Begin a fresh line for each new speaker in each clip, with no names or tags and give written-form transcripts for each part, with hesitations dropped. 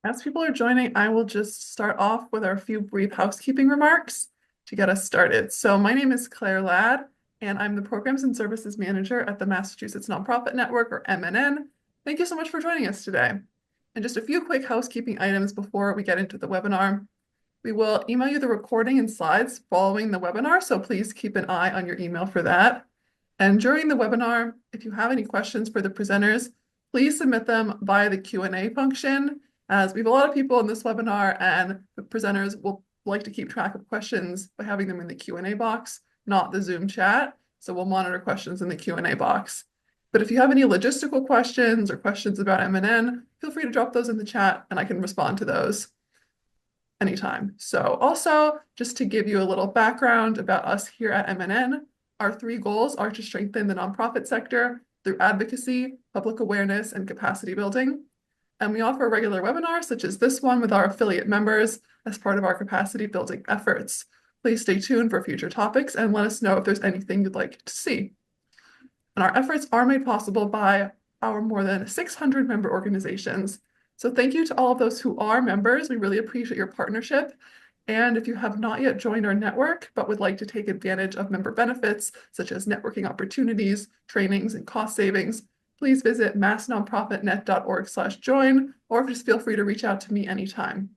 As people are joining, I will just start off with our few brief housekeeping remarks to get us started. So my name is Claire Ladd, and I'm the Programs and Services Manager at the Massachusetts Nonprofit Network, or MNN. Thank you so much for joining us today. And just a few quick housekeeping items before we get into the webinar. We will email you the recording and slides following the webinar, so please keep an eye on your email for that. And during the webinar, if you have any questions for the presenters, please submit them via the Q&A function, as we have a lot of people in this webinar and the presenters will like to keep track of questions by having them in the Q&A box, not the Zoom chat. So we'll monitor questions in the Q&A box. But if you have any logistical questions or questions about MNN, feel free to drop those in the chat and I can respond to those anytime. So also, just to give you a little background about us here at MNN, our three goals are to strengthen the nonprofit sector through advocacy, public awareness, and capacity building. And we offer regular webinars such as this one with our affiliate members as part of our capacity building efforts. Please stay tuned for future topics and let us know if there's anything you'd like to see. And our efforts are made possible by our more than 600 member organizations. So thank you to all of those who are members. We really appreciate your partnership. And if you have not yet joined our network, but would like to take advantage of member benefits, such as networking opportunities, trainings, and cost savings, please visit massnonprofitnet.org/join, or just feel free to reach out to me anytime.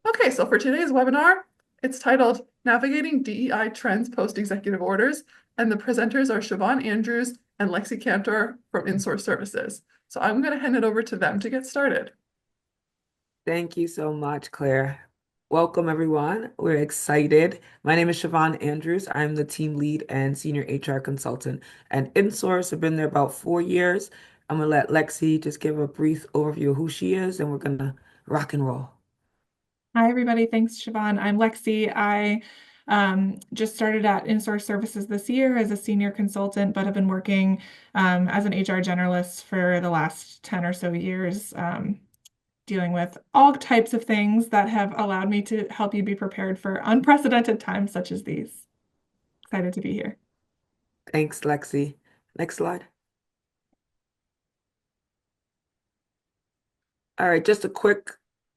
Okay, so for today's webinar, it's titled Navigating DEI Trends Post-Executive Orders, and the presenters are Shavon Andrews and Lexi Kantor from Insource Services. So I'm going to hand it over to them to get started.
Thank you so much, Claire. Welcome, everyone. We're excited. My name is Shavon Andrews. I'm the team lead and senior HR consultant at Insource. I've been there about 4 years. I'm going to let Lexi just give a brief overview of who she is, and we're going to rock and roll.
Hi, everybody. Thanks, Shavon. I'm Lexi. I just started at Insource Services this year as a senior consultant, but have been working as an HR generalist for the last 10 or so years, dealing with all types of things that have allowed me to help you be prepared for unprecedented times such as these. Excited to be here.
Thanks, Lexi. Next slide. All right, just a quick,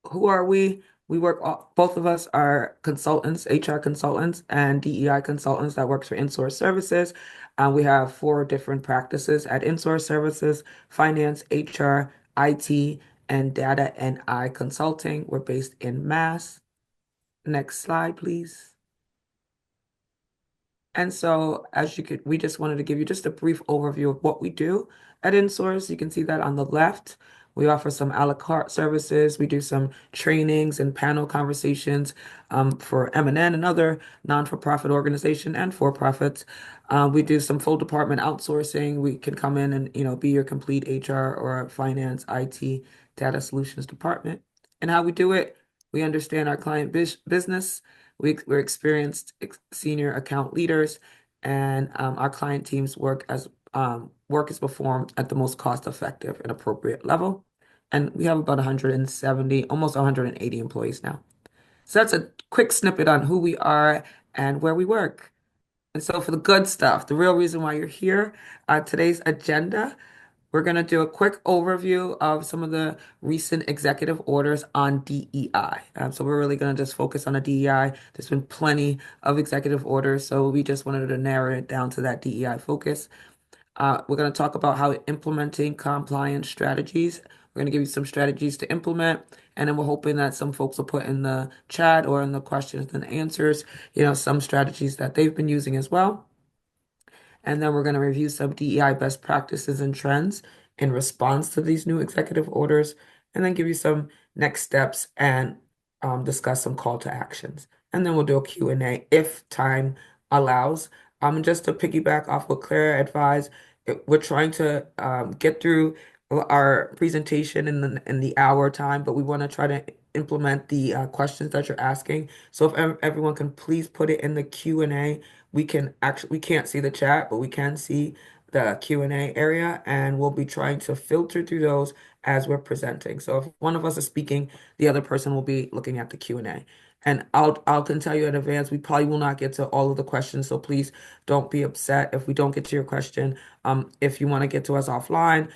who are we? Both of us are consultants, HR consultants and DEI consultants that works for Insource Services. We have four different practices at Insource Services: finance, HR, IT, and data and I consulting. We're based in Mass. Next slide, please. And so as you could, we just wanted to give you just a brief overview of what we do at Insource. You can see that on the left. We offer some a la carte services. We do some trainings and panel conversations for MNN and other non-for-profit organization and for-profits. We do some full department outsourcing. We can come in and be your complete HR or finance, IT, data solutions department. And how we do it, we understand our client business. We're experienced senior account leaders, and our client teams work is performed at the most cost-effective and appropriate level. And we have about 170, almost 180 employees now. So that's a quick snippet on who we are and where we work. And so for the good stuff, the real reason why you're here, today's agenda. We're going to do a quick overview of some of the recent executive orders on DEI. So we're really going to just focus on the DEI. There's been plenty of executive orders, so we just wanted to narrow it down to that DEI focus. We're going to talk about how implementing compliance strategies. We're going to give you some strategies to implement, and then we're hoping that some folks will put in the chat or in the questions and answers, some strategies that they've been using as well. And then we're going to review some DEI best practices and trends in response to these new executive orders, and then give you some next steps and discuss some call to actions. And then we'll do a Q&A if time allows. Just to piggyback off what Claire advised, we're trying to get through our presentation in the hour time, but we want to try to implement the questions that you're asking. So if everyone can please put it in the Q&A, we can't see the chat, but we can see the Q&A area, and we'll be trying to filter through those as we're presenting. So if one of us is speaking, the other person will be looking at the Q&A. And I can tell you in advance, we probably will not get to all of the questions, so please don't be upset if we don't get to your question. If you want to get to us offline,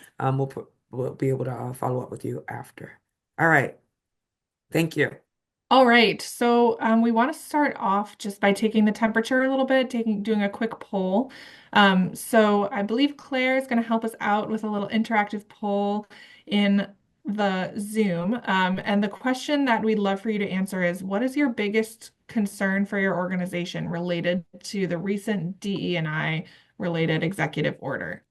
we'll be able to follow up with you after. All right. Thank you.
All right, so we want to start off just by taking the temperature a little bit, doing a quick poll. So I believe Claire is going to help us out with a little interactive poll in the Zoom. And the question that we'd love for you to answer is, what is your biggest concern for your organization related to the recent DE&I related executive order?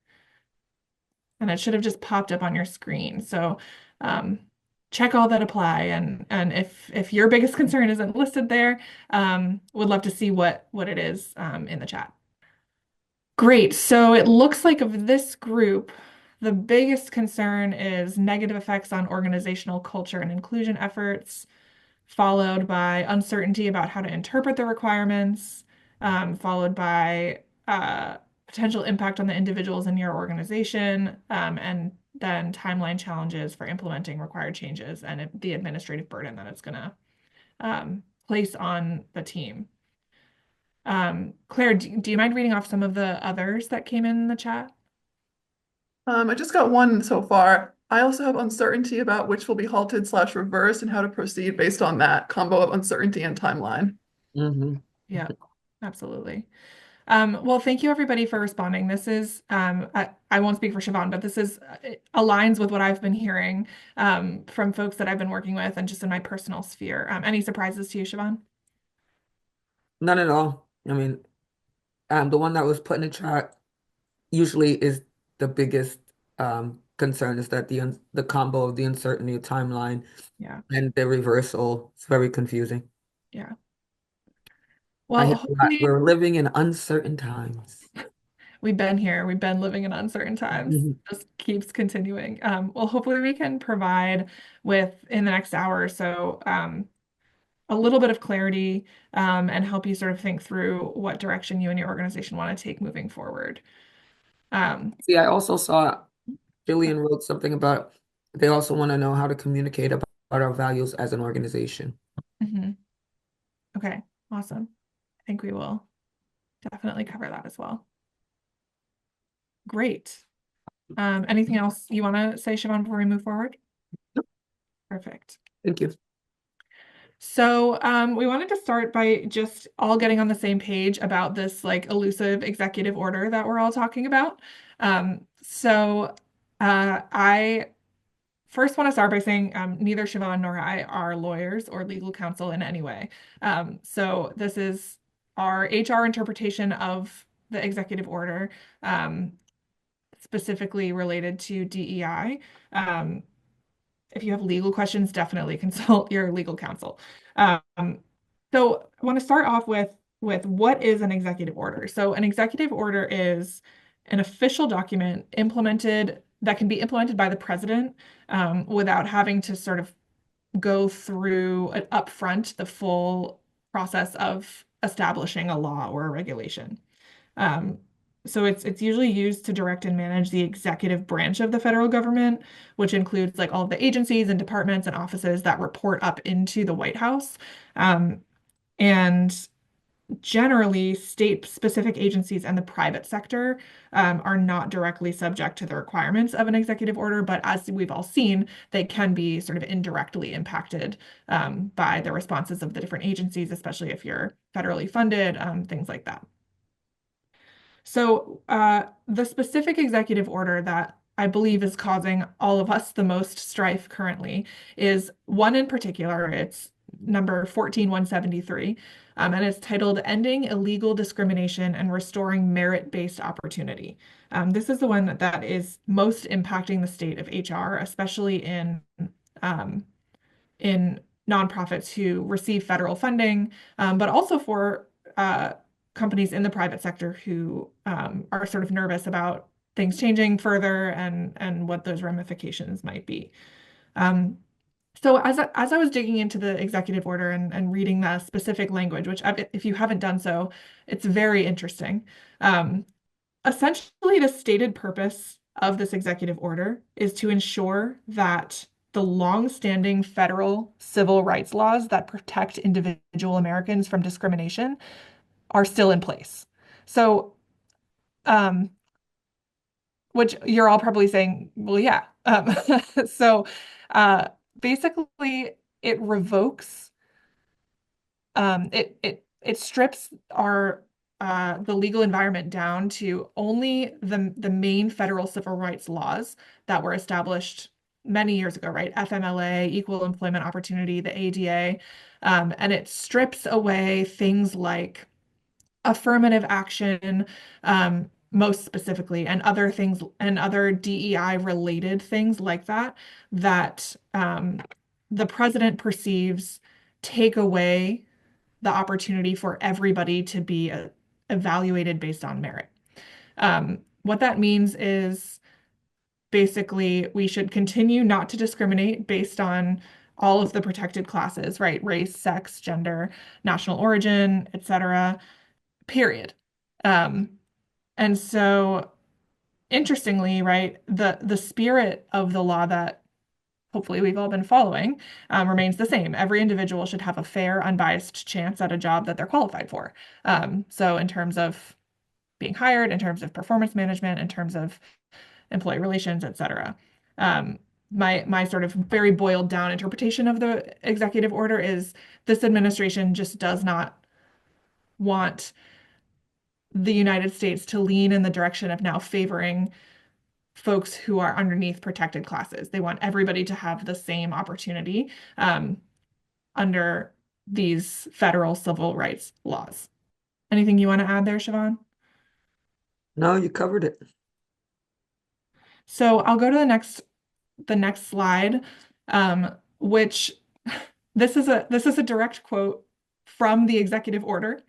And it should have just popped up on your screen. So um, check all that apply. And if your biggest concern isn't listed there, would love to see what it is in the chat. Great. So it looks like of this group, the biggest concern is negative effects on organizational culture and inclusion efforts, followed by uncertainty about how to interpret the requirements, followed by potential impact on the individuals in your organization, and then timeline challenges for implementing required changes and the administrative burden that it's going to place on the team. Claire, do you mind reading off some of the others that came in the chat?
I just got one so far. I also have uncertainty about which will be halted/reversed and how to proceed based on that combo of uncertainty and timeline.
Hmm.
Yeah, absolutely. Well, thank you everybody for responding. This is, I won't speak for Shavon, but this is it aligns with what I've been hearing from folks that I've been working with and just in my personal sphere. Any surprises to you, Shavon?
None at all. I mean, the one that was put in the chat usually is the biggest concern is that the combo of the uncertainty of timeline
Yeah,
and the reversal is very confusing.
yeah.
I
Well,
hear a lot.
hopefully
We're living in uncertain times.
we've been here. We've been living in uncertain times.
Mhm.
Just keeps continuing. Well, hopefully we can provide with in the next hour or so a little bit of clarity and help you sort of think through what direction you and your organization want to take moving forward. Um,
See, I also saw Jillian wrote something about they also want to know how to communicate about our values as an organization.
mhm. Okay, awesome. I think we will definitely cover that as well. Great. Anything else you want to say, Siobhan, before we move forward? Perfect.
Thank you.
So we wanted to start by just all getting on the same page about this like elusive executive order that we're all talking about. I first want to start by saying neither Siobhan nor I are lawyers or legal counsel in any way. So this is our HR interpretation of the executive order, specifically related to DEI. If you have legal questions, definitely consult your legal counsel. So I want to start off with what is an executive order? So an executive order is an official document implemented that can be implemented by the president without having to sort of go through upfront the full process of establishing a law or a regulation. Um, so it's usually used to direct and manage the executive branch of the federal government, which includes like all of the agencies and departments and offices that report up into the White House. And generally, state-specific agencies and the private sector are not directly subject to the requirements of an executive order, but as we've all seen, they can be sort of indirectly impacted by the responses of the different agencies, especially if you're federally funded, things like that. So the specific executive order that I believe is causing all of us the most strife currently is one in particular. It's number 14173, and it's titled Ending Illegal Discrimination and Restoring Merit-Based Opportunity. This is the one that is most impacting the state of HR, especially um, in nonprofits who receive federal funding, but also for companies in the private sector who are sort of nervous about things changing further and what those ramifications might be. So as I was digging into the executive order and reading the specific language, which if you haven't done so, it's very interesting. Essentially, the stated purpose of this executive order is to ensure that the long-standing federal civil rights laws that protect individual Americans from discrimination are still in place. So, um, which you're all probably saying, well, yeah. So, basically it revokes it strips our the legal environment down to only the main federal civil rights laws that were established many years ago, right? FMLA, Equal Employment Opportunity, the ADA, and it strips away things like affirmative action, most specifically, and other things and other DEI related things like that, that the president perceives take away the opportunity for everybody to be evaluated based on merit. What that means is basically we should continue not to discriminate based on all of the protected classes, right? Race, sex, gender, national origin, etc. Period. Um, and so interestingly, right, the spirit of the law that hopefully we've all been following, remains the same. Every individual should have a fair, unbiased chance at a job that they're qualified for. So in terms of being hired, in terms of performance management, in terms of employee relations, et cetera. My sort of very boiled down interpretation of the executive order is this administration just does not want the United States to lean in the direction of now favoring folks who are underneath protected classes. They want everybody to have the same opportunity under these federal civil rights laws. Anything you want to add there, Shavon?
No, you covered it.
So I'll go to the next slide, which this is a direct quote from the executive order,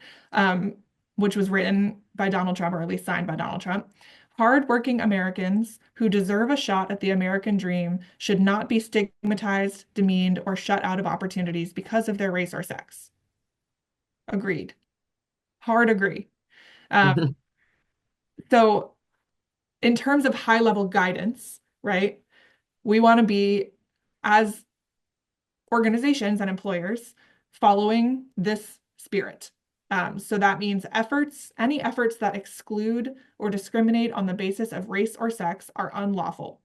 which was written by Donald Trump, or at least signed by Donald Trump. Hardworking Americans who deserve a shot at the American dream should not be stigmatized, demeaned, or shut out of opportunities because of their race or sex. Agreed. Hard agree. Um, so in terms of high level guidance, right, we want to be, as organizations and employers, following this spirit. So that means any efforts that exclude or discriminate on the basis of race or sex are unlawful.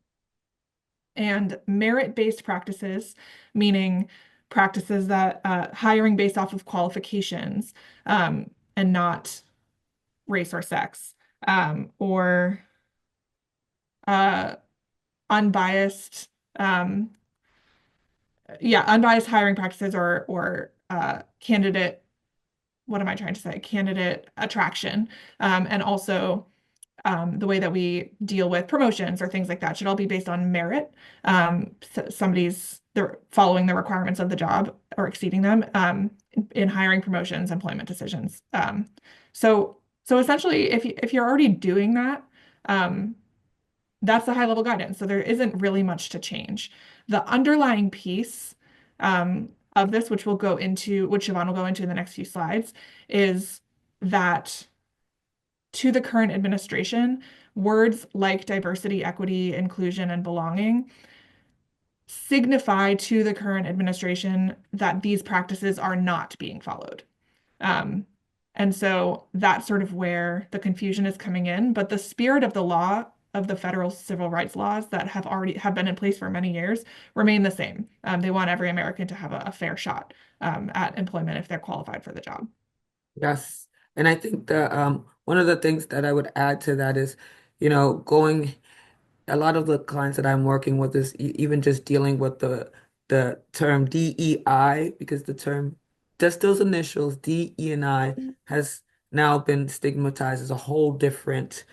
And merit-based practices, meaning practices that hiring based off of qualifications, and not race or sex, or uh, unbiased, unbiased hiring practices, or candidate, what am I trying to say? Candidate attraction, and also the way that we deal with promotions or things like that should all be based on merit. They're following the requirements of the job or exceeding them, in hiring, promotions, employment decisions. So essentially, if you're already doing that, that's the high level guidance. So there isn't really much to change. The underlying piece of this, which Siobhan will go into in the next few slides, is that to the current administration, words like diversity, equity, inclusion, and belonging signify to the current administration that these practices are not being followed. Um, and so that's sort of where the confusion is coming in. But the spirit of the law, of the federal civil rights laws that have been in place for many years, remain the same. They want every American to have a fair shot at employment if they're qualified for the job.
Yes. And I think the one of the things that I would add to that is, going a lot of the clients that I'm working with is even just dealing with the term DEI, because the term, just those initials, DE and I, has now been stigmatized as a whole different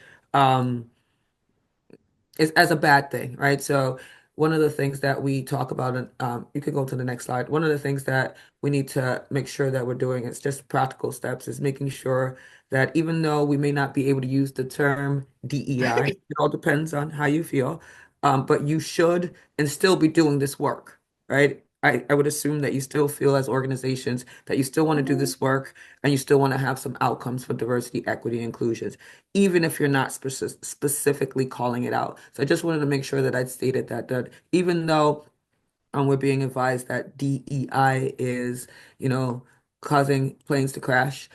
is as a bad thing, right? So one of the things that we talk about, and you could go to the next slide. One of the things that we need to make sure that we're doing is just practical steps, is making sure that even though we may not be able to use the term DEI, it all depends on how you feel, but you should and still be doing this work, right? I would assume that you still feel, as organizations, that you still want to do this work and you still want to have some outcomes for diversity, equity, and inclusion, even if you're not specifically calling it out. So I just wanted to make sure that I'd stated that even though we're being advised that DEI is, causing planes to crash,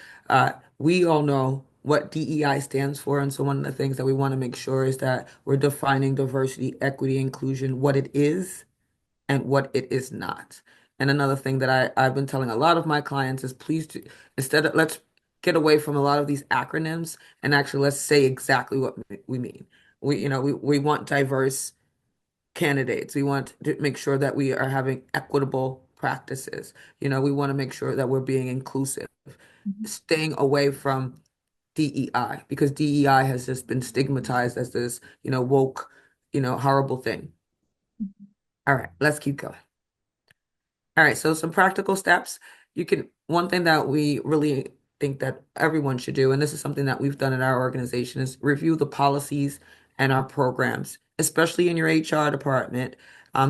we all know what DEI stands for. And so one of the things that we want to make sure is that we're defining diversity, equity, inclusion, what it is, and what it is not. And another thing that I've been telling a lot of my clients is please do, instead of let's get away from a lot of these acronyms and actually let's say exactly what we mean. We want diverse candidates. We want to make sure that we are having equitable practices. We want to make sure that we're being inclusive,
Mhm.
staying away from DEI because DEI has just been stigmatized as this, woke, horrible thing. All right, let's keep going. All right, so some practical steps. One thing that we really think that everyone should do, and this is something that we've done in our organization, is review the policies and our programs, especially in your HR department,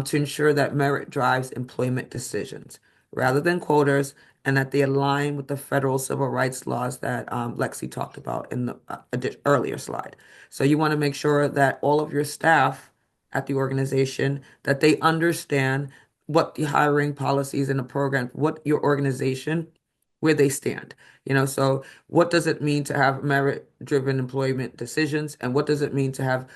to ensure that merit drives employment decisions rather than quotas, and that they align with the federal civil rights laws that Lexi talked about in the earlier slide. So you want to make sure that all of your staff at the organization that they understand what the hiring policies and the program, what your organization, where they stand. So what does it mean to have merit-driven employment decisions, and what does it mean to have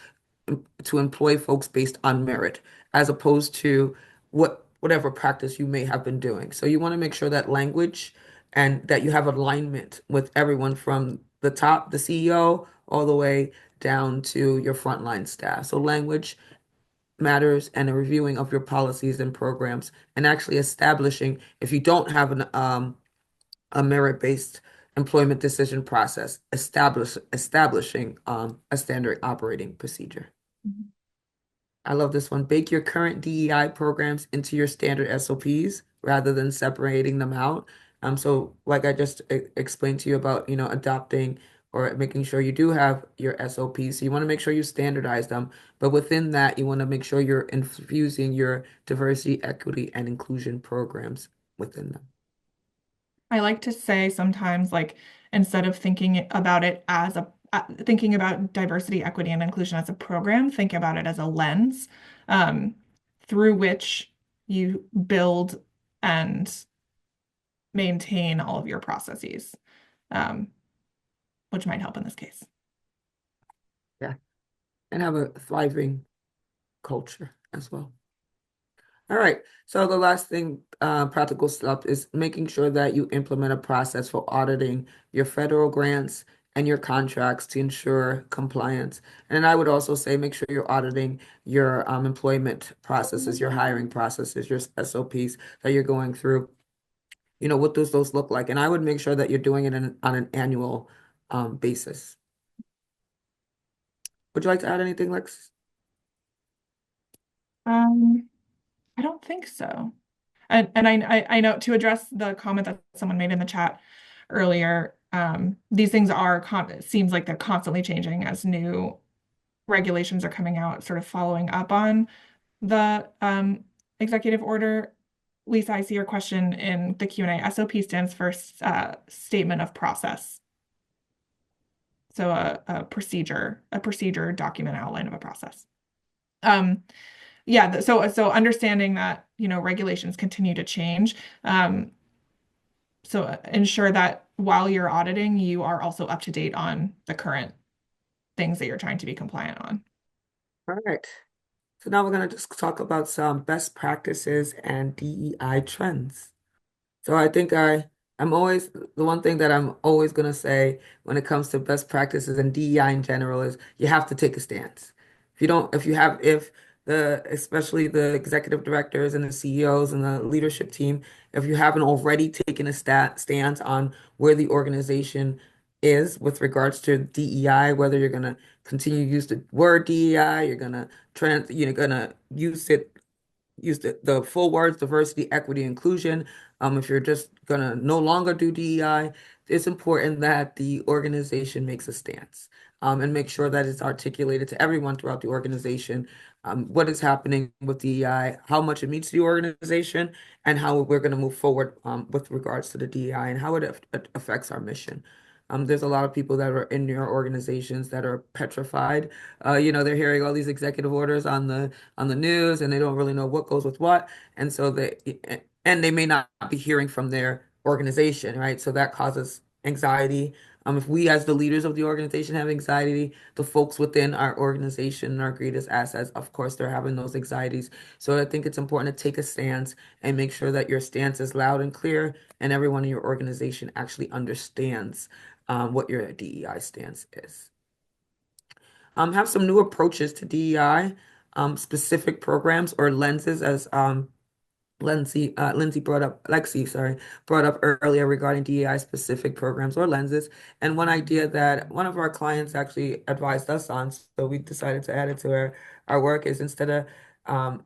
to employ folks based on merit, as opposed to whatever practice you may have been doing. So you want to make sure that language and that you have alignment with everyone from the top, the CEO, all the way down to your frontline staff. So language matters and a reviewing of your policies and programs and actually establishing if you don't have a merit-based employment decision process, establishing a standard operating procedure.
Mhm.
I love this one. Bake your current DEI programs into your standard SOPs rather than separating them out. So like I just explained to you about, adopting or making sure you do have your SOPs. So you want to make sure you standardize them, but within that, you want to make sure you're infusing your diversity, equity, and inclusion programs within them.
I like to say sometimes, like, instead of thinking about it as thinking about diversity, equity, and inclusion as a program, think about it as a lens um, through which you build and maintain all of your processes, um, which might help in this case.
Yeah. And have a thriving culture as well. All right. So the last thing, practical stuff, is making sure that you implement a process for auditing your federal grants and your contracts to ensure compliance. And I would also say make sure you're auditing your employment processes, your hiring processes, your SOPs that you're going through. What does those look like? And I would make sure that you're doing it on an annual basis. Would you like to add anything, Lex?
Um, I don't think so. And I know to address the comment that someone made in the chat earlier, these things are it seems like they're constantly changing as new regulations are coming out, sort of following up on the executive order. Lisa, I see your question in the Q&A. SOP stands for statement of process. So a procedure document outline of a process. Yeah, so understanding that, regulations continue to change. So ensure that while you're auditing, you are also up to date on the current things that you're trying to be compliant on.
All right. So now we're going to just talk about some best practices and DEI trends. So I think I'm always the one thing that I'm always gonna say when it comes to best practices and DEI in general is you have to take a stance. If you don't, if especially the executive directors and the CEOs and the leadership team, if you haven't already taken a stance on where the organization is with regards to DEI, whether you're gonna continue to use the word DEI, you're gonna use the full words, diversity, equity, inclusion. If you're just gonna no longer do DEI, it's important that the organization makes a stance, and make sure that it's articulated to everyone throughout the organization, what is happening with DEI, how much it means to the organization, and how we're gonna move forward, with regards to the DEI and how it affects our mission. There's a lot of people that are in your organizations that are petrified. They're hearing all these executive orders on the news and they don't really know what goes with what. And they may not be hearing from their organization, right? So that causes anxiety. If we as the leaders of the organization have anxiety, the folks within our organization, our greatest assets, of course, they're having those anxieties. So I think it's important to take a stance and make sure that your stance is loud and clear and everyone in your organization actually understands what your DEI stance is. Have some new approaches to DEI, specific programs or lenses as Lexi, sorry, brought up earlier regarding DEI specific programs or lenses. And one idea that one of our clients actually advised us on, so we decided to add it to our work, is instead of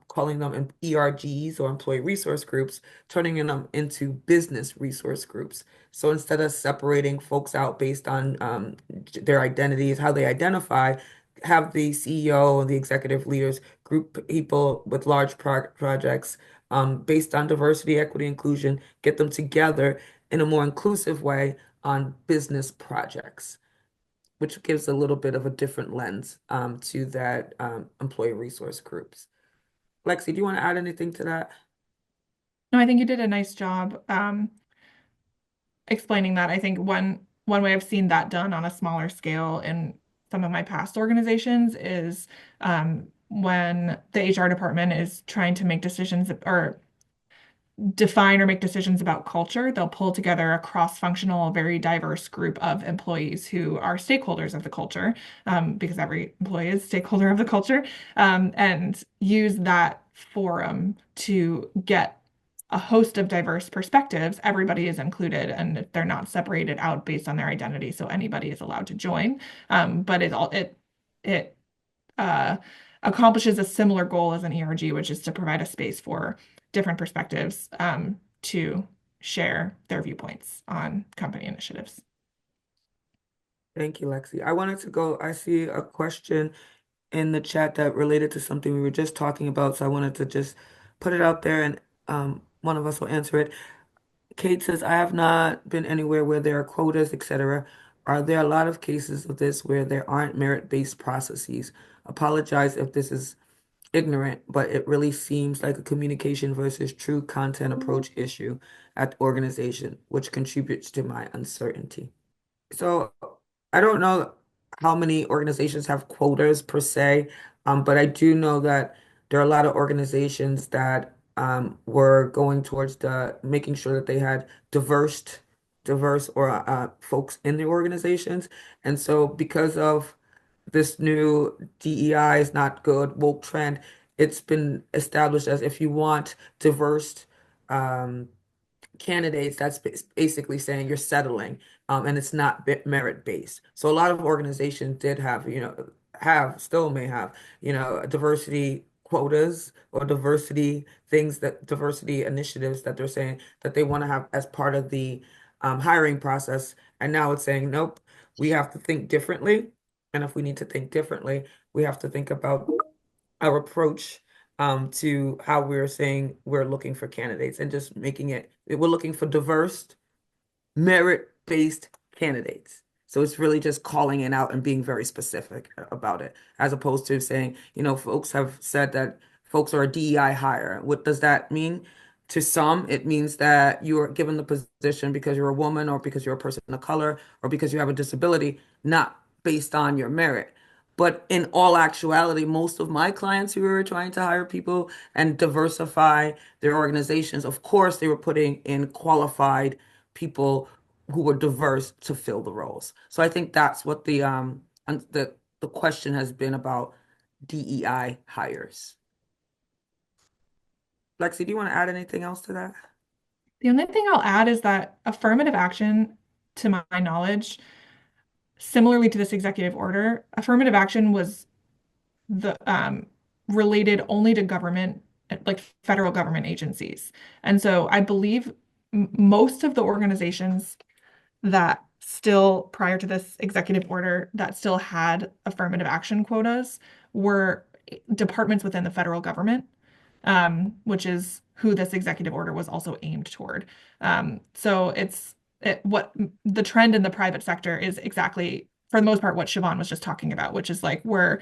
calling them ERGs or employee resource groups, turning them into business resource groups. So instead of separating folks out based on their identities, how they identify, have the CEO and the executive leaders group people with large projects based on diversity, equity, inclusion, get them together in a more inclusive way on business projects, which gives a little bit of a different lens to that employee resource groups. Lexi, do you want to add anything to that?
No, I think you did a nice job explaining that. I think one way I've seen that done on a smaller scale in some of my past organizations is when the HR department is trying to make decisions or define or make decisions about culture, they'll pull together a cross-functional, very diverse group of employees who are stakeholders of the culture, because every employee is stakeholder of the culture, and use that forum to get a host of diverse perspectives. Everybody is included and they're not separated out based on their identity, so anybody is allowed to join. But it uh, accomplishes a similar goal as an ERG, which is to provide a space for different perspectives to share their viewpoints on company initiatives.
Thank you, Lexi. I see a question in the chat that related to something we were just talking about, so I wanted to just put it out there and one of us will answer it. Kate says, I have not been anywhere where there are quotas, etc. Are there a lot of cases of this where there aren't merit-based processes? Apologize if this is ignorant, but it really seems like a communication versus true content approach issue at the organization, which contributes to my uncertainty. So I don't know how many organizations have quotas per se, but I do know that there are a lot of organizations that were going towards the making sure that they had diverse or folks in their organizations. And so because of this new DEI is not good, woke trend, it's been established as if you want diverse um, candidates, that's basically saying you're settling, and it's not merit based. So a lot of organizations did have, still may have, diversity quotas or diversity initiatives that they're saying that they want to have as part of the hiring process. And now it's saying, nope, we have to think differently. And if we need to think differently, we have to think about our approach to how we're saying we're looking for candidates and just we're looking for diverse, merit-based candidates. So it's really just calling it out and being very specific about it, as opposed to saying, folks have said that folks are a DEI hire. What does that mean? To some, it means that you are given the position because you're a woman or because you're a person of color or because you have a disability, not based on your merit. But in all actuality, most of my clients who were trying to hire people and diversify their organizations, of course, they were putting in qualified people who were diverse to fill the roles. So I think that's what the question has been about DEI hires. Lexi, do you want to add anything else to that?
The only thing I'll add is that affirmative action, to my knowledge, similarly to this executive order, affirmative action was the related only to government, like federal government agencies. And so I believe most of the organizations that still, prior to this executive order, that still had affirmative action quotas were departments within the federal government, which is who this executive order was also aimed toward. So what the trend in the private sector is exactly, for the most part, what Shavon was just talking about, which is like we're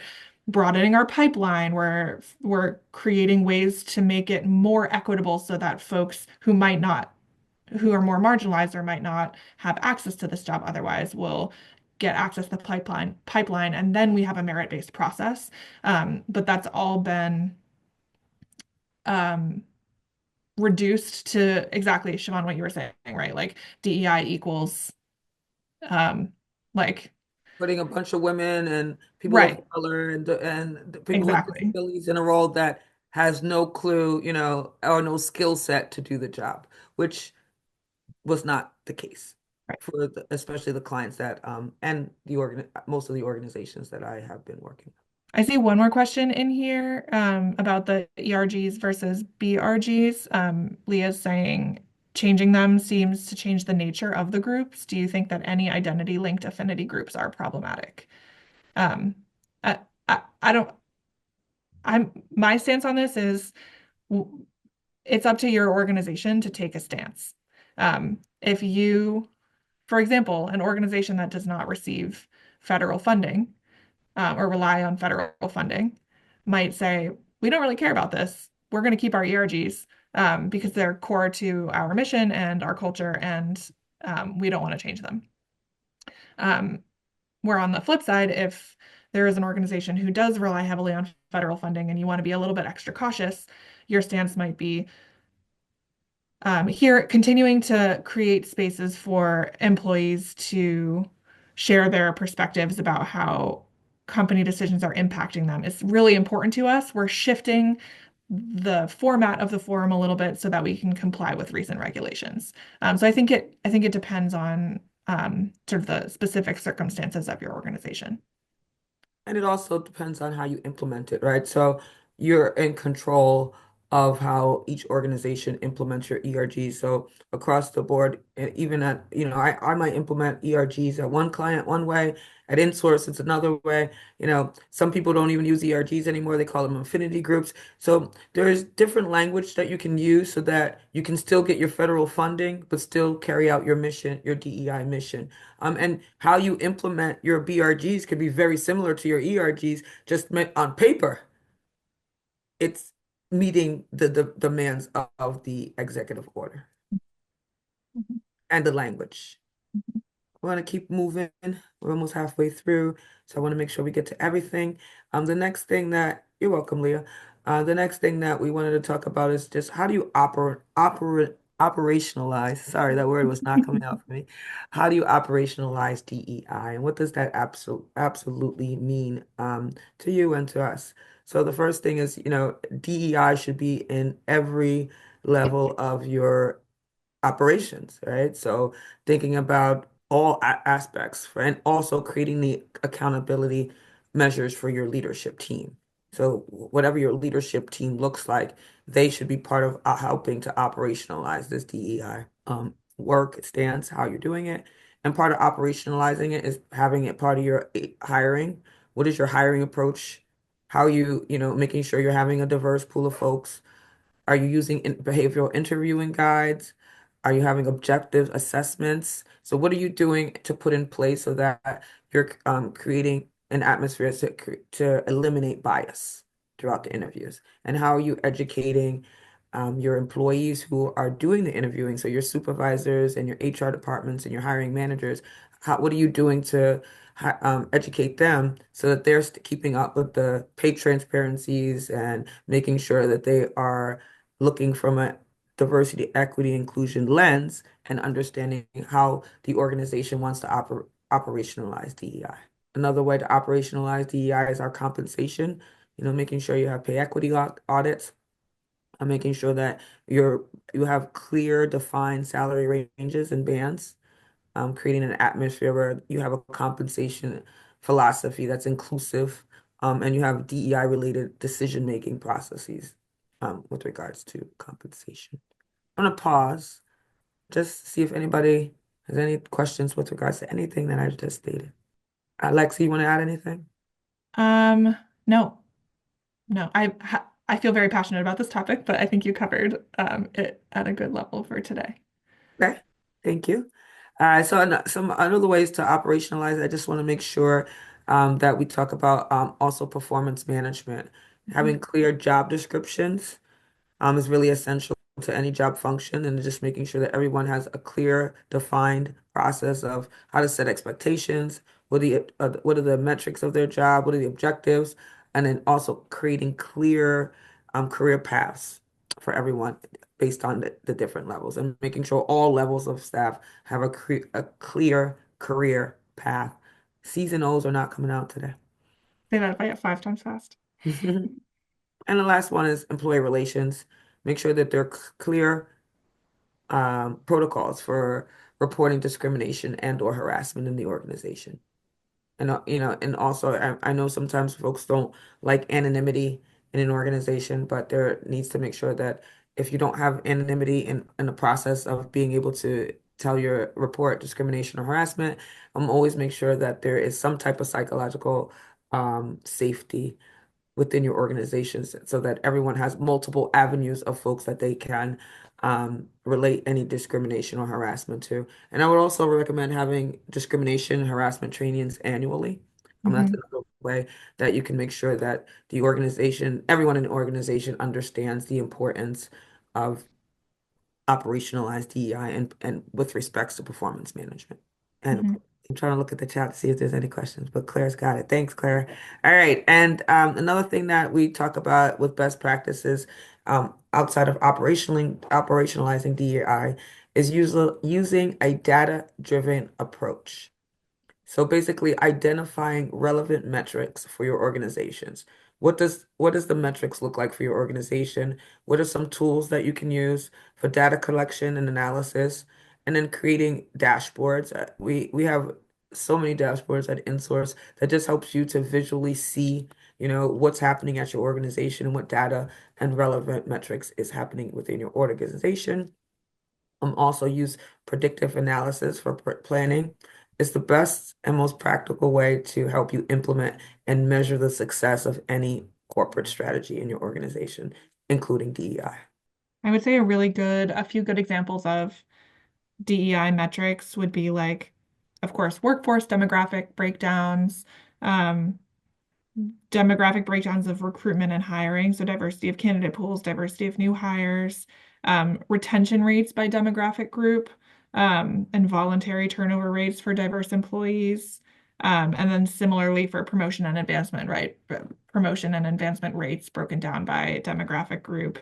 broadening our pipeline, we're creating ways to make it more equitable so that folks who are more marginalized or might not have access to this job otherwise will get access to the pipeline, and then we have a merit-based process. But that's all been um, reduced to exactly, Shavon, what you were saying, right? Like DEI equals um, like
Putting a bunch of women and people of
right,
color and the people with
exactly.
disabilities in a role that has no clue, or no skill set to do the job, which was not the case
Right.
for especially the clients that and the most of the organizations that I have been working.
I see one more question in here about the ERGs versus BRGs. Leah's saying changing them seems to change the nature of the groups. Do you think that any identity linked affinity groups are problematic? Um, I don't, my stance on this is it's up to your organization to take a stance. If you, for example, an organization that does not receive federal funding, or rely on federal funding might say, we don't really care about this. We're going to keep our ERGs because they're core to our mission and our culture, and we don't want to change them. Where on the flip side, if there is an organization who does rely heavily on federal funding and you want to be a little bit extra cautious, your stance might be here continuing to create spaces for employees to share their perspectives about how company decisions are impacting them. It's really important to us. We're shifting the format of the forum a little bit so that we can comply with recent regulations. So I think it depends on sort of the specific circumstances of your organization.
And it also depends on how you implement it, right? So you're in control of how each organization implements your ERG. So across the board, and even I might implement ERGs at one client one way, at Insource, it's another way. Some people don't even use ERGs anymore. They call them affinity groups. So there's different language that you can use so that you can still get your federal funding, but still carry out your mission, your DEI mission. And how you implement your BRGs could be very similar to your ERGs, just meant on paper. It's meeting the demands of the executive order
Mhm.
and the language. We want to keep moving. We're almost halfway through, so I want to make sure we get to everything. The next thing that you're welcome, Leah. The next thing that we wanted to talk about is just how do you operationalize? Sorry, that word was not coming out for me. How do you operationalize DEI, and what does that absolutely mean to you and to us? So the first thing is, DEI should be in every level of your operations, right? So thinking about all aspects and also creating the accountability measures for your leadership team. So whatever your leadership team looks like, they should be part of helping to operationalize this DEI work stance, how you're doing it. And part of operationalizing it is having it part of your hiring. What is your hiring approach? How making sure you're having a diverse pool of folks. Are you using behavioral interviewing guides? Are you having objective assessments? So what are you doing to put in place so that you're creating an atmosphere to eliminate bias throughout the interviews? And how are you educating your employees who are doing the interviewing? So your supervisors and your HR departments and your hiring managers, what are you doing to educate them so that they're keeping up with the pay transparencies and making sure that they are looking from a diversity, equity, inclusion lens and understanding how the organization wants to operationalize DEI. Another way to operationalize DEI is our compensation, making sure you have pay equity audits, and making sure that you have clear, defined salary ranges and bands, creating an atmosphere where you have a compensation philosophy that's inclusive, and you have DEI related decision-making processes with regards to compensation. I'm gonna pause just to see if anybody has any questions with regards to anything that I just stated. Lexi, you want to add anything?
Um, no, no, I feel very passionate about this topic, but I think you covered it at a good level for today.
Okay, thank you. So some other ways to operationalize, I just want to make sure that we talk about also performance management.
Mhm.
Having clear job descriptions is really essential to any job function and just making sure that everyone has a clear, defined process of how to set expectations, what are the metrics of their job, what are the objectives, and then also creating clear career paths for everyone based on the different levels and making sure all levels of staff have a clear career path. C's and O's are not coming out today.
Say that if I get 5 times fast.
And the last one is employee relations. Make sure that they're clear protocols for reporting discrimination and or harassment in the organization. And and also I know sometimes folks don't like anonymity in an organization, but there needs to make sure that if you don't have anonymity in the process of being able to tell your report discrimination or harassment, always make sure that there is some type of psychological safety within your organizations so that everyone has multiple avenues of folks that they can relate any discrimination or harassment to. And I would also recommend having discrimination and harassment trainings annually. That's
Hmm.
another way that you can make sure that the organization, everyone in the organization understands the importance of operationalized DEI and with respects to performance management. And
Hmm.
I'm trying to look at the chat to see if there's any questions, but Claire's got it. Thanks, Claire. All right. And another thing that we talk about with best practices outside of operationalizing DEI is using a data-driven approach. So basically identifying relevant metrics for your organizations. What does the metrics look like for your organization? What are some tools that you can use for data collection and analysis? And then creating dashboards. We have so many dashboards at InSource that just helps you to visually see, what's happening at your organization and what data and relevant metrics is happening within your organization. Also use predictive analysis for planning. It's the best and most practical way to help you implement and measure the success of any corporate strategy in your organization, including DEI.
I would say a few good examples of DEI metrics would be like, of course, workforce demographic breakdowns, um, demographic breakdowns of recruitment and hiring, so diversity of candidate pools, diversity of new hires, retention rates by demographic group, and voluntary turnover rates for diverse employees. And then similarly for promotion and advancement, right? Promotion and advancement rates broken down by demographic group.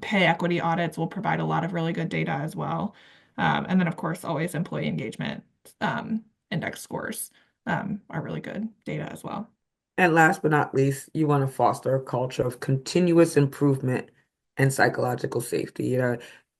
Pay equity audits will provide a lot of really good data as well. And then, of course, always employee engagement index scores are really good data as well.
And last but not least, you want to foster a culture of continuous improvement and psychological safety.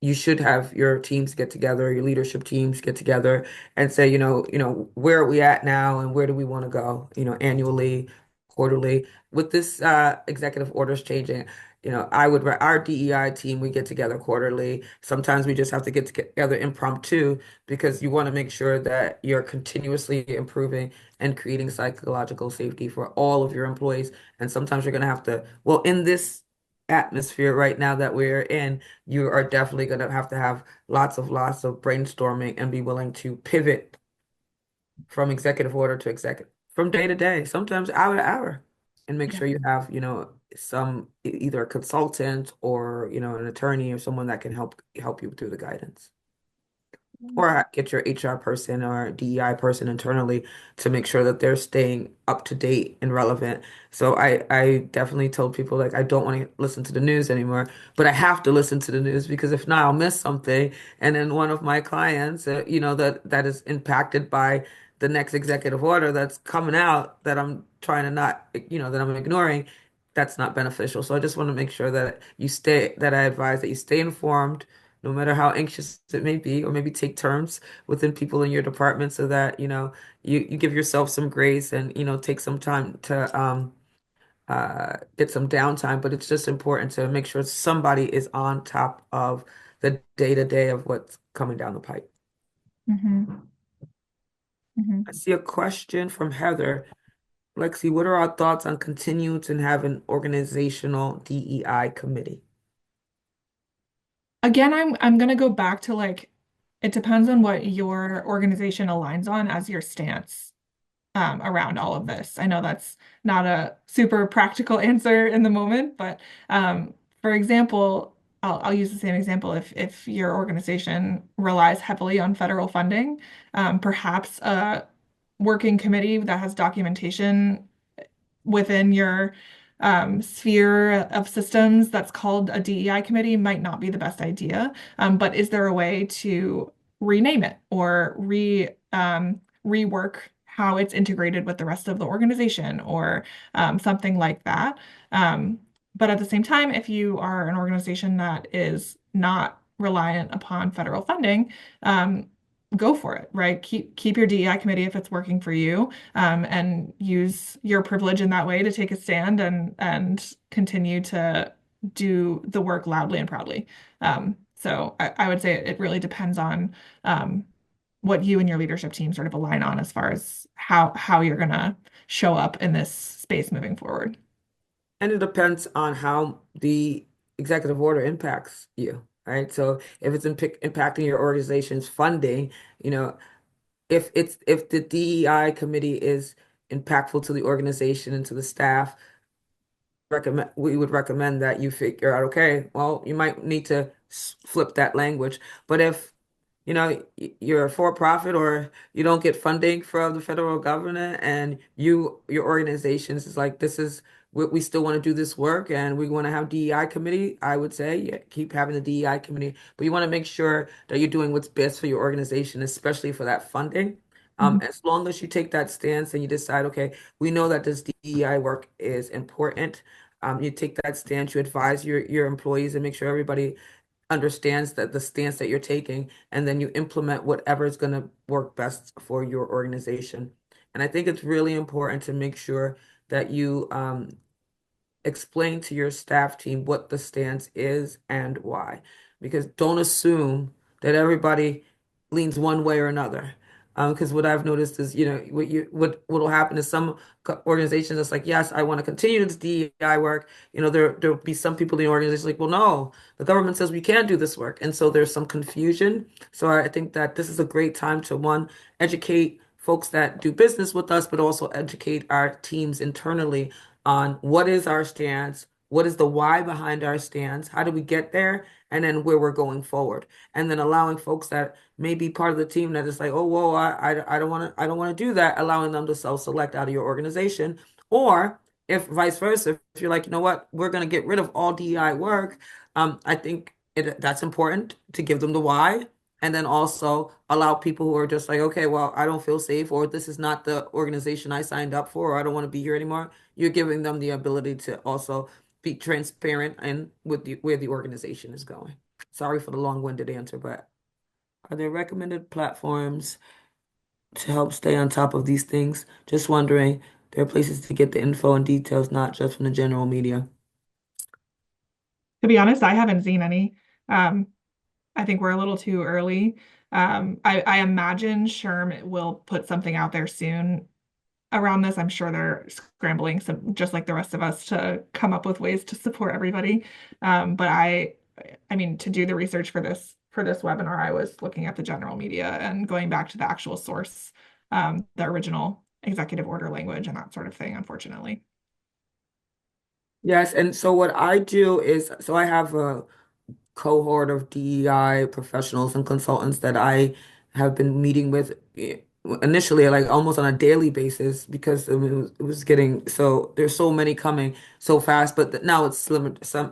You should have your teams get together, your leadership teams get together and say, where are we at now and where do we want to go, annually, quarterly. With this executive orders changing, our DEI team, we get together quarterly. Sometimes we just have to get together impromptu because you want to make sure that you're continuously improving and creating psychological safety for all of your employees. And sometimes you're going to have to, well, in this atmosphere right now that we're in, you are definitely going to have lots of brainstorming and be willing to pivot from executive order to executive, from day to day, sometimes hour to hour, and make
Yeah.
sure you have, either a consultant or, an attorney or someone that can help you through the guidance. Or get your HR person or DEI person internally to make sure that they're staying up to date and relevant. So I definitely told people like I don't want to listen to the news anymore, but I have to listen to the news because if not, I'll miss something. And then one of my clients, that is impacted by the next executive order that's coming out that I'm trying to not, that I'm ignoring, that's not beneficial. So I just want to make sure that I advise that you stay informed no matter how anxious it may be, or maybe take turns within people in your department so that, you give yourself some grace and, take some time to get some downtime. But it's just important to make sure somebody is on top of the day-to-day of what's coming down the pipe.
Hmm.
I
Hmm.
see a question from Heather. Lexi, what are our thoughts on continuing to have an organizational DEI committee?
Again, I'm gonna go back to like it depends on what your organization aligns on as your stance around all of this. I know that's not a super practical answer in the moment, but for example, I'll use the same example. If your organization relies heavily on federal funding, perhaps a working committee that has documentation within your sphere of systems that's called a DEI committee might not be the best idea. But is there a way to rename it or rework how it's integrated with the rest of the organization or something like that? But at the same time, if you are an organization that is not reliant upon federal funding, go for it, right? Keep your DEI committee if it's working for you, and use your privilege in that way to take a stand and continue to do the work loudly and proudly. So I would say it really depends on what you and your leadership team sort of align on as far as how you're gonna show up in this space moving forward.
And it depends on how the executive order impacts you, right? So if it's impacting your organization's funding, you know, if the DEI committee is impactful to the organization and to the staff, we would recommend that you figure out, okay, well, you might need to flip that language. But if you're a for-profit or you don't get funding from the federal government and your organizations is like, this is we still want to do this work and we want to have DEI committee, I would say, yeah, keep having the DEI committee, but you want to make sure that you're doing what's best for your organization, especially for that funding. As long as you take that stance and you decide, okay, we know that this DEI work is important. You take that stance, you advise your employees and make sure everybody understands that the stance that you're taking, and then you implement whatever is going to work best for your organization. And I think it's really important to make sure that you explain to your staff team what the stance is and why. Because don't assume that everybody leans one way or another. Because what I've noticed is, what will happen is some organizations that's like, yes, I want to continue this DEI work. There'll be some people in the organization like, well, no, the government says we can't do this work. And so there's some confusion. So I think that this is a great time to, one, educate folks that do business with us, but also educate our teams internally on what is our stance, what is the why behind our stance, how do we get there, and then where we're going forward. And then allowing folks that may be part of the team that is like, oh, whoa, I don't want to do that, allowing them to self-select out of your organization. Or if vice versa, if you're like, you know what, we're going to get rid of all DEI work, I think that's important to give them the why. And then also allow people who are just like, okay, well, I don't feel safe, or this is not the organization I signed up for, or I don't want to be here anymore. You're giving them the ability to also be transparent and with where the organization is going. Sorry for the long-winded answer, but are there recommended platforms to help stay on top of these things? Just wondering, there are places to get the info and details, not just from the general media.
To be honest, I haven't seen any. Um, I think we're a little too early. I imagine SHRM will put something out there soon around this. I'm sure they're scrambling some, just like the rest of us, to come up with ways to support everybody. But I mean, to do the research for this webinar, I was looking at the general media and going back to the actual source, the original executive order language and that sort of thing, unfortunately.
Yes, and so what I do is, so I have a cohort of DEI professionals and consultants that I have been meeting with initially like almost on a daily basis because it was getting so there's so many coming so fast, but now it's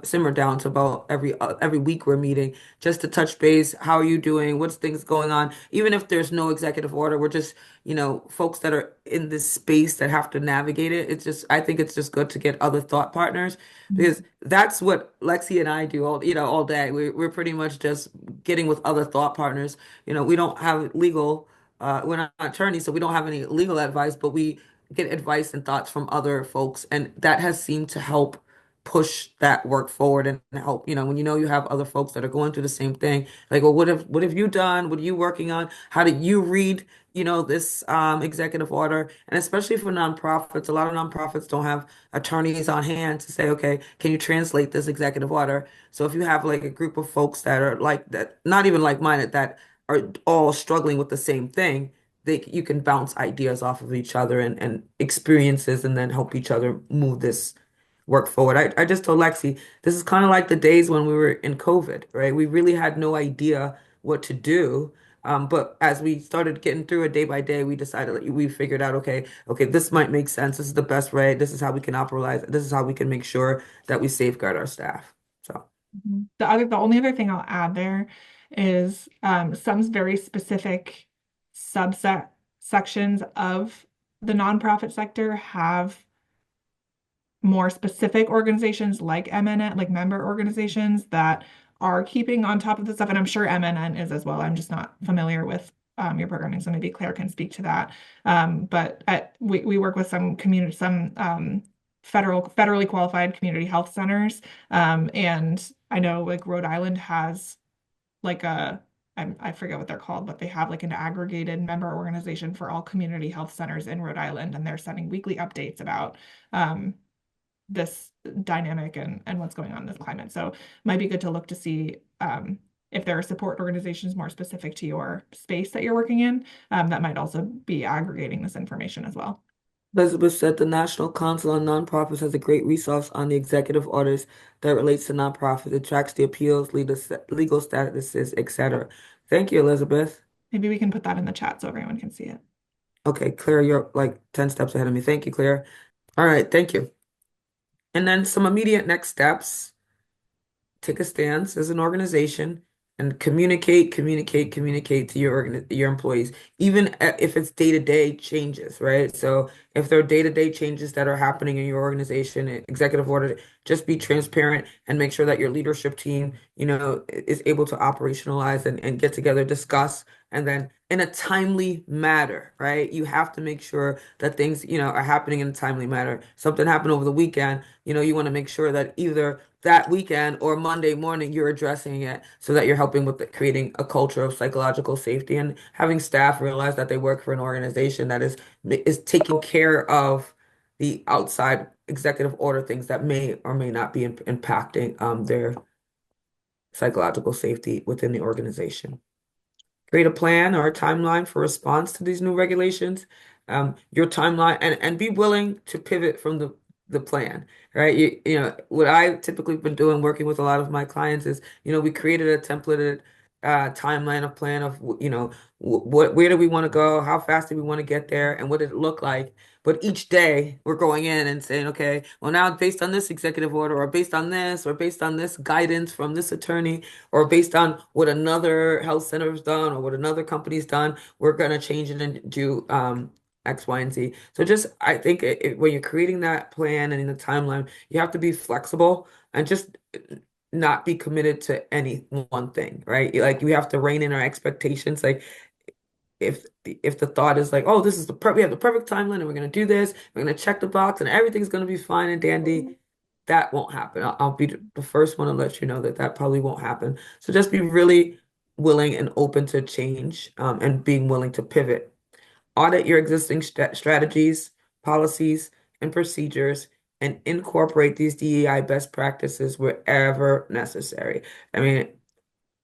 simmered down to about every week we're meeting just to touch base. How are you doing? What's things going on? Even if there's no executive order, we're just, folks that are in this space that have to navigate it. I think it's just good to get other thought partners because that's what Lexi and I do all day. We're pretty much just getting with other thought partners. We don't have we're not attorneys, so we don't have any legal advice, but we get advice and thoughts from other folks, and that has seemed to help push that work forward and help, when you have other folks that are going through the same thing, like, well, what have you done? What are you working on? How did you read, this executive order? And especially for nonprofits, a lot of nonprofits don't have attorneys on hand to say, okay, can you translate this executive order? So if you have like a group of folks that are like that, not even like-minded, that are all struggling with the same thing, you can bounce ideas off of each other and experiences and then help each other move this work forward. I just told Lexi, this is kind of like the days when we were in COVID, right? We really had no idea what to do. But as we started getting through it day by day, we decided, like, we figured out, okay, this might make sense. This is the best way. This is how we can operate. This is how we can make sure that we safeguard our staff. So,
Mhm. The only other thing I'll add there is some very specific subset sections of the nonprofit sector have more specific organizations like MNN, like member organizations that are keeping on top of this stuff. And I'm sure MNN is as well. I'm just not familiar with your programming, so maybe Claire can speak to that. We work with some community, some federally qualified community health centers. And I know like Rhode Island has like I forget what they're called, but they have like an aggregated member organization for all community health centers in Rhode Island, and they're sending weekly updates about um, this dynamic and what's going on in this climate. So it might be good to look to see if there are support organizations more specific to your space that you're working in that might also be aggregating this information as well.
Elizabeth said the National Council on Nonprofits has a great resource on the executive orders that relates to nonprofits. It tracks the appeals, legal statuses, etc. Thank you, Elizabeth.
Maybe we can put that in the chat so everyone can see it.
Okay, Claire, you're like 10 steps ahead of me. Thank you, Claire. All right, thank you. And then some immediate next steps. Take a stance as an organization and communicate to your employees, even if it's day-to-day changes, right? So if there are day-to-day changes that are happening in your organization, executive order, just be transparent and make sure that your leadership team, is able to operationalize and get together, discuss, and then in a timely manner, right? You have to make sure that things, are happening in a timely manner. Something happened over the weekend, you want to make sure that either that weekend or Monday morning, you're addressing it so that you're helping with creating a culture of psychological safety and having staff realize that they work for an organization that is taking care of the outside executive order things that may or may not be impacting their psychological safety within the organization. Create a plan or a timeline for response to these new regulations. Your timeline and be willing to pivot from the plan, right? What I typically been doing working with a lot of my clients is, we created a templated timeline of plan of, where do we want to go? How fast do we want to get there? And what did it look like? But each day we're going in and saying, okay, well, now based on this executive order or based on this or based on this guidance from this attorney, or based on what another health center has done or what another company's done, we're going to change it and do X, Y, and Z. So I think when you're creating that plan and in the timeline, you have to be flexible and just not be committed to any one thing, right? Like you have to rein in our expectations. Like if the thought is like, oh, this is we have the perfect timeline and we're going to do this, we're going to check the box and everything's going to be fine and dandy, that won't happen. I'll be the first one to let you know that that probably won't happen. So just be really willing and open to change, and being willing to pivot. Audit your existing strategies, policies, and procedures, and incorporate these DEI best practices wherever necessary. I mean,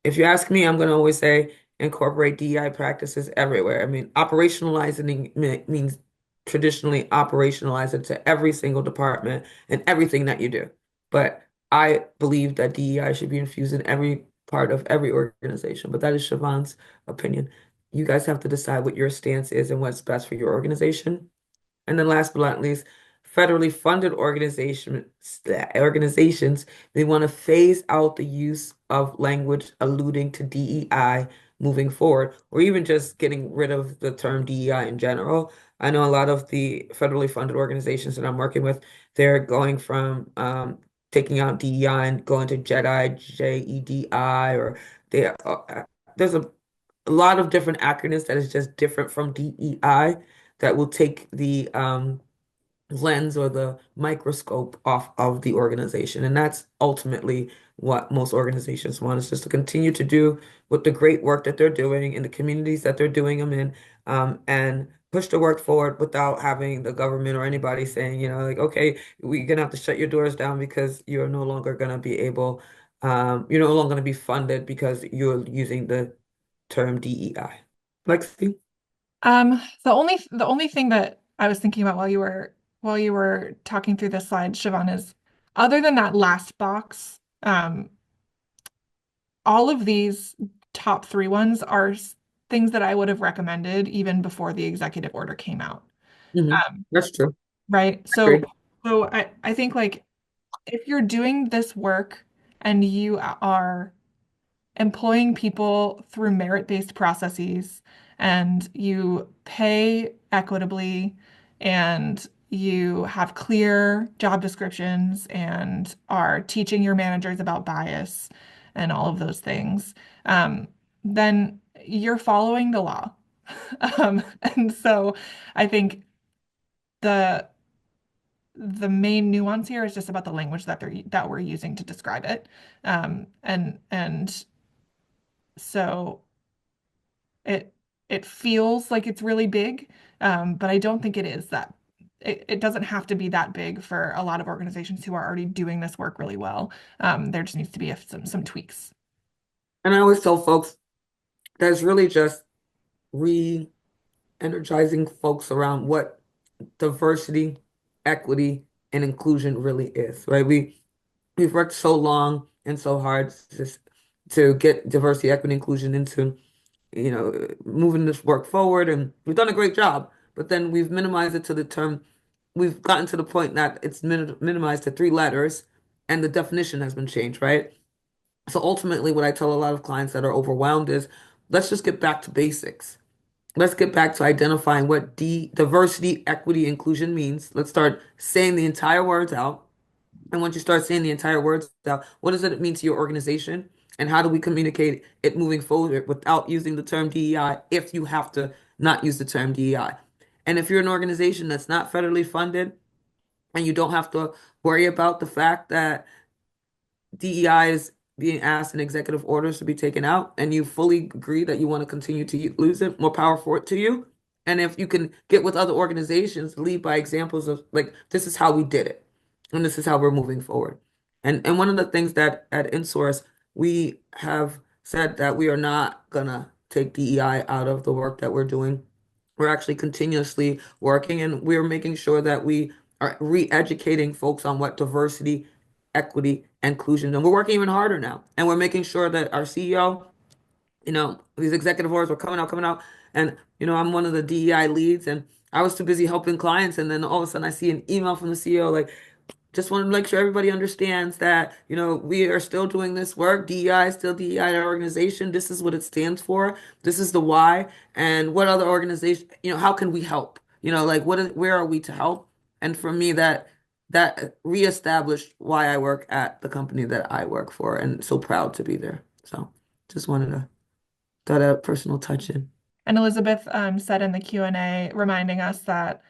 if you ask me, I'm going to always say incorporate DEI practices everywhere. I mean, operationalizing means traditionally operationalize it to every single department and everything that you do. But I believe that DEI should be infused in every part of every organization. But that is Shavon's opinion. You guys have to decide what your stance is and what's best for your organization. And then last but not least, federally funded organizations, they want to phase out the use of language alluding to DEI moving forward, or even just getting rid of the term DEI in general. I know a lot of the federally funded organizations that I'm working with, they're going from taking out DEI and going to JEDI, JEDI, or there's a lot of different acronyms that is just different from DEI that will take the lens or the microscope off of the organization. And that's ultimately what most organizations want, is just to continue to do with the great work that they're doing in the communities that they're doing them in, and push the work forward without having the government or anybody saying, like, okay, we're gonna have to shut your doors down because you're no longer gonna be able, you're no longer gonna be funded because you're using the term DEI. Lexi?
The only thing that I was thinking about while you were talking through this slide, Siobhan, is Other than that last box, all of these top three ones are things that I would have recommended even before the executive order came out.
Hmm.
Um,
That's true.
right. So,
Agreed.
I think like if you're doing this work and you are employing people through merit-based processes and you pay equitably and you have clear job descriptions and are teaching your managers about bias and all of those things, then you're following the law. And so I think the the main nuance here is just about the language that we're using to describe it. And so it it feels like it's really big, but I don't think it is that. It doesn't have to be that big for a lot of organizations who are already doing this work really well. There just needs to be some tweaks.
And I always tell folks that's really just re-energizing folks around what diversity, equity, and inclusion really is, right? We've worked so long and so hard to get diversity, equity, inclusion into, moving this work forward, and we've done a great job. But then we've minimized it to the term. We've gotten to the point that it's minimized to three letters, and the definition has been changed, right? So ultimately, what I tell a lot of clients that are overwhelmed is, let's just get back to basics. Let's get back to identifying what diversity, equity, inclusion means. Let's start saying the entire words out. And once you start saying the entire words out, what does it mean to your organization? And how do we communicate it moving forward without using the term DEI if you have to not use the term DEI? And if you're an organization that's not federally funded and you don't have to worry about the fact that DEI is being asked in executive orders to be taken out, and you fully agree that you want to continue to lose it, more power for it to you. And if you can get with other organizations, lead by examples of like, this is how we did it, and this is how we're moving forward. And one of the things that at InSource we have said that we are not gonna take DEI out of the work that we're doing. We're actually continuously working, and we're making sure that we are re-educating folks on what diversity, equity, and inclusion. And we're working even harder now. And we're making sure that our CEO, these executive orders are coming out. And, I'm one of the DEI leads, and I was too busy helping clients. And then all of a sudden I see an email from the CEO like, just want to make sure everybody understands that, we are still doing this work. DEI is still DEI, our organization. This is what it stands for. This is the why. And what other organization, how can we help? Like where are we to help? And for me, that reestablished why I work at the company that I work for, and so proud to be there. So just wanted to throw that personal touch in.
And Elizabeth said in the Q&A, reminding us that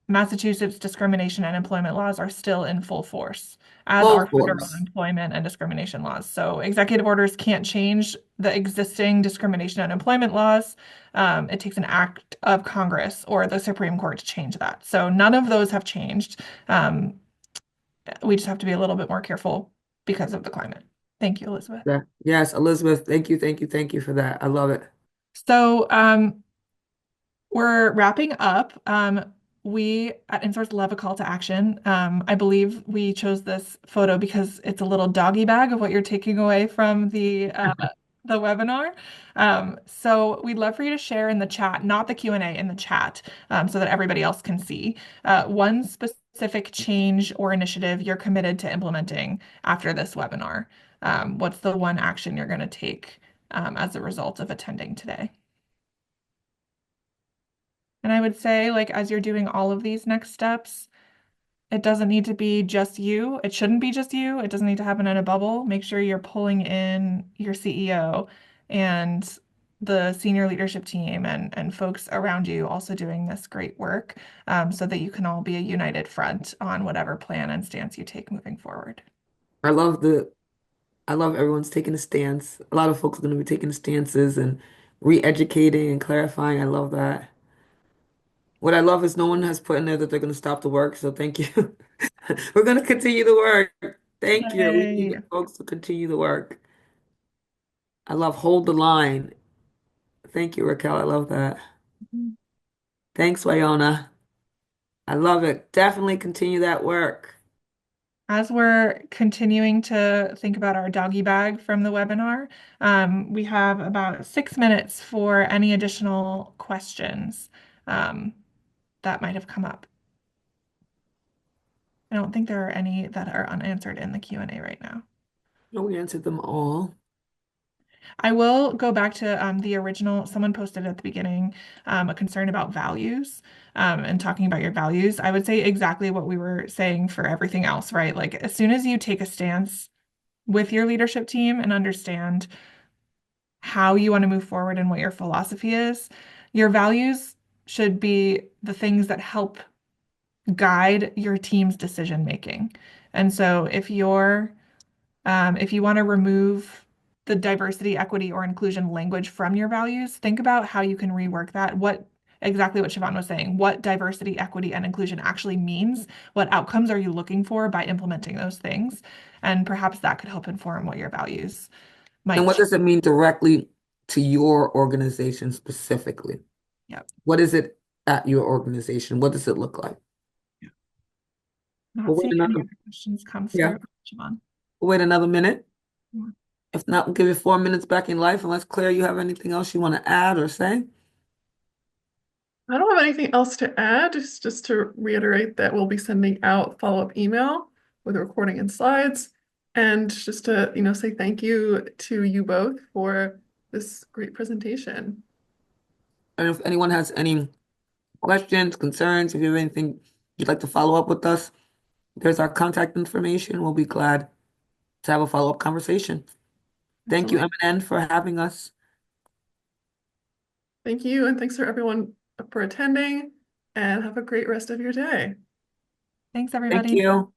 Massachusetts discrimination and employment laws are still in full force, as
Full
are federal
force.
employment and discrimination laws. So executive orders can't change the existing discrimination and employment laws. It takes an act of Congress or the Supreme Court to change that. So none of those have changed. We just have to be a little bit more careful because of the climate. Thank you, Elizabeth.
Yeah. Yes, Elizabeth, thank you for that. I love it.
So we're wrapping up. We at Insource love a call to action. I believe we chose this photo because it's a little doggy bag of what you're taking away from the webinar. So we'd love for you to share in the chat, not the Q&A, in the chat, so that everybody else can see one specific change or initiative you're committed to implementing after this webinar. What's the one action you're going to take as a result of attending today? And I would say, like, as you're doing all of these next steps, it doesn't need to be just you. It shouldn't be just you. It doesn't need to happen in a bubble. Make sure you're pulling in your CEO and the senior leadership team and folks around you also doing this great work, so that you can all be a united front on whatever plan and stance you take moving forward.
I love the I love everyone's taking a stance. A lot of folks are going to be taking stances and re-educating and clarifying. I love that. What I love is no one has put in there that they're going to stop the work. So thank you. We're going to continue the work. Thank you. We need
Yay.
folks to continue the work. I love hold the line. Thank you, Raquel. I love that. Thanks, Wyona. I love it. Definitely continue that work.
As we're continuing to think about our doggy bag from the webinar, we have about 6 minutes for any additional questions um, that might have come up. I don't think there are any that are unanswered in the Q&A right now.
No, we answered them all.
I will go back to the original, someone posted at the beginning a concern about values and talking about your values. I would say exactly what we were saying for everything else, right? Like as soon as you take a stance with your leadership team and understand how you want to move forward and what your philosophy is, your values should be the things that help guide your team's decision making. And so if you want to remove the diversity, equity, or inclusion language from your values, think about how you can rework that. Exactly what Shavon was saying, what diversity, equity, and inclusion actually means. What outcomes are you looking for by implementing those things? And perhaps that could help inform what your values
And
might
what
change.
does it mean directly to your organization specifically?
Yep.
What is it at your organization? What does it look like?
Not
We'll wait
seeing any
another,
other questions come
yeah,
through, Shavon.
we'll wait another minute.
Yeah.
If not, we'll give you 4 minutes back in life. Unless Claire, you have anything else you want to add or say?
I don't have anything else to add, just to reiterate that we'll be sending out follow-up email with a recording and slides. And just to, say thank you to you both for this great presentation.
And if anyone has any questions, concerns, if you have anything you'd like to follow up with us, there's our contact information. We'll be glad to have a follow-up conversation. Thank you,
Absolutely.
MNN, for having us.
Thank you, and thanks for everyone for attending, and have a great rest of your day.
Thanks,
Thank
everybody.
you.